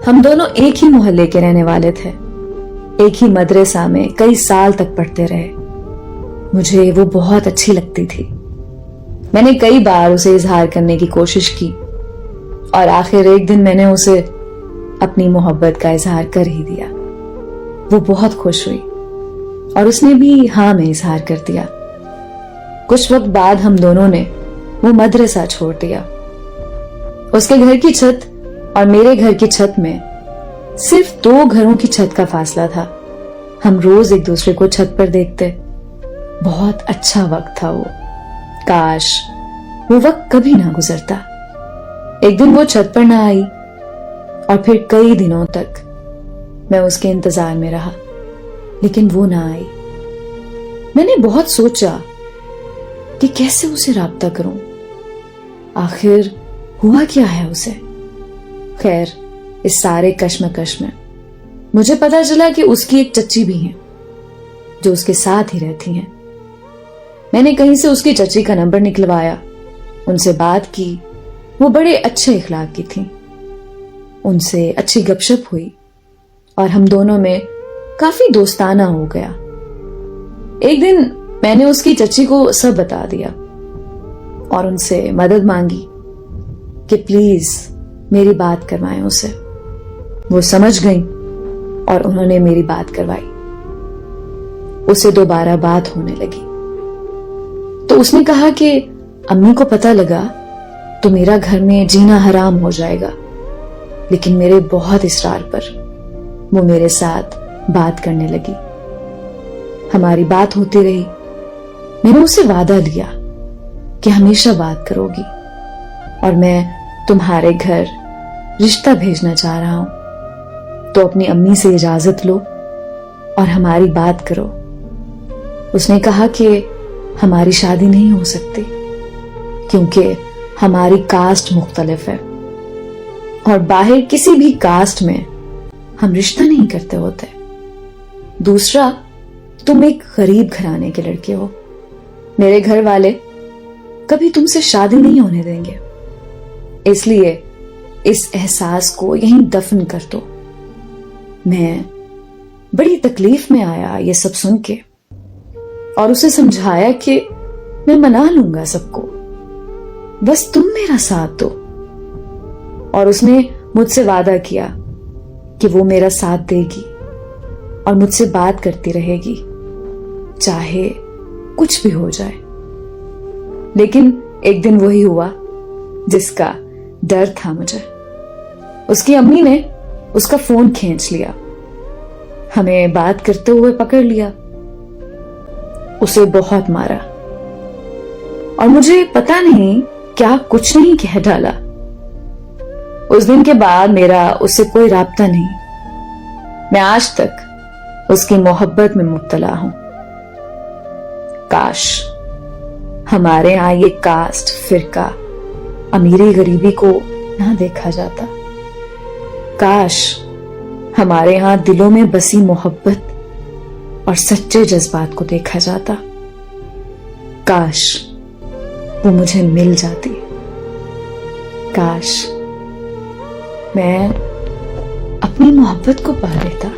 ہم دونوں ایک ہی محلے کے رہنے والے تھے، ایک ہی مدرسہ میں کئی سال تک پڑھتے رہے۔ مجھے وہ بہت اچھی لگتی تھی۔ میں نے کئی بار اسے اظہار کرنے کی کوشش کی اور آخر ایک دن میں نے اسے اپنی محبت کا اظہار کر ہی دیا۔ وہ بہت خوش ہوئی اور اس نے بھی ہاں میں اظہار کر دیا۔ کچھ وقت بعد ہم دونوں نے وہ مدرسہ چھوڑ دیا۔ اس کے گھر کی چھت اور میرے گھر کی چھت میں صرف 2 گھروں کی چھت کا فاصلہ تھا۔ ہم روز ایک دوسرے کو چھت پر دیکھتے۔ بہت اچھا وقت تھا وہ، کاش وہ وقت کبھی نہ گزرتا۔ ایک دن وہ چھت پر نہ آئی اور پھر کئی دنوں تک میں اس کے انتظار میں رہا، لیکن وہ نہ آئی۔ میں نے بہت سوچا کہ کیسے اسے رابطہ کروں، آخر ہوا کیا ہے اسے۔ خیر، اس سارے کشمکش میں مجھے پتا چلا کہ اس کی ایک چچی بھی ہیں جو اس کے ساتھ ہی رہتی ہیں۔ میں نے کہیں سے اس کی چچی کا نمبر نکلوایا، ان سے بات کی۔ وہ بڑے اچھے اخلاق کی تھیں، ان سے اچھی گپ شپ ہوئی اور ہم دونوں میں کافی دوستانہ ہو گیا۔ ایک دن میں نے اس کی چچی کو سب بتا دیا اور ان سے مدد مانگی کہ پلیز میری بات کروائیں اسے۔ وہ سمجھ گئیں اور انہوں نے میری بات کروائی۔ اسے دوبارہ بات ہونے لگی تو اس نے کہا کہ امی کو پتہ لگا تو میرا گھر میں جینا حرام ہو جائے گا، لیکن میرے بہت اصرار پر وہ میرے ساتھ بات کرنے لگی۔ ہماری بات ہوتی رہی۔ میں نے اسے وعدہ لیا کہ ہمیشہ بات کرو گی اور میں تمہارے گھر رشتہ بھیجنا چاہ رہا ہوں، تو اپنی امی سے اجازت لو اور ہماری بات کرو۔ اس نے کہا کہ ہماری شادی نہیں ہو سکتی کیونکہ ہماری کاسٹ مختلف ہے اور باہر کسی بھی کاسٹ میں ہم رشتہ نہیں کرتے ہوتے۔ دوسرا، تم ایک غریب گھرانے کے لڑکے ہو، میرے گھر والے کبھی تم سے شادی نہیں ہونے دیں گے، اس لیے اس احساس کو یہیں دفن کر دو۔ میں بڑی تکلیف میں آیا یہ سب سن کے اور اسے سمجھایا کہ میں منا لوں گا سب کو، بس تم میرا ساتھ دو۔ اور اس نے مجھ سے وعدہ کیا کہ وہ میرا ساتھ دے گی اور مجھ سے بات کرتی رہے گی چاہے کچھ بھی ہو جائے۔ لیکن ایک دن وہی ہوا جس کا ڈر تھا مجھے۔ اس کی امی نے اس کا فون کھینچ لیا، ہمیں بات کرتے ہوئے پکڑ لیا، اسے بہت مارا اور مجھے پتا نہیں کیا کچھ نہیں کہہ ڈالا۔ اس دن کے بعد میرا اس سے کوئی رابطہ نہیں۔ میں آج تک اس کی محبت میں مبتلا ہوں۔ کاش ہمارے ہاں یہ کاسٹ فرقہ امیری غریبی کو نہ دیکھا جاتا، کاش ہمارے ہاں دلوں میں بسی محبت اور سچے جذبات کو دیکھا جاتا، کاش وہ مجھے مل جاتی، کاش میں اپنی محبت کو پا لیتا۔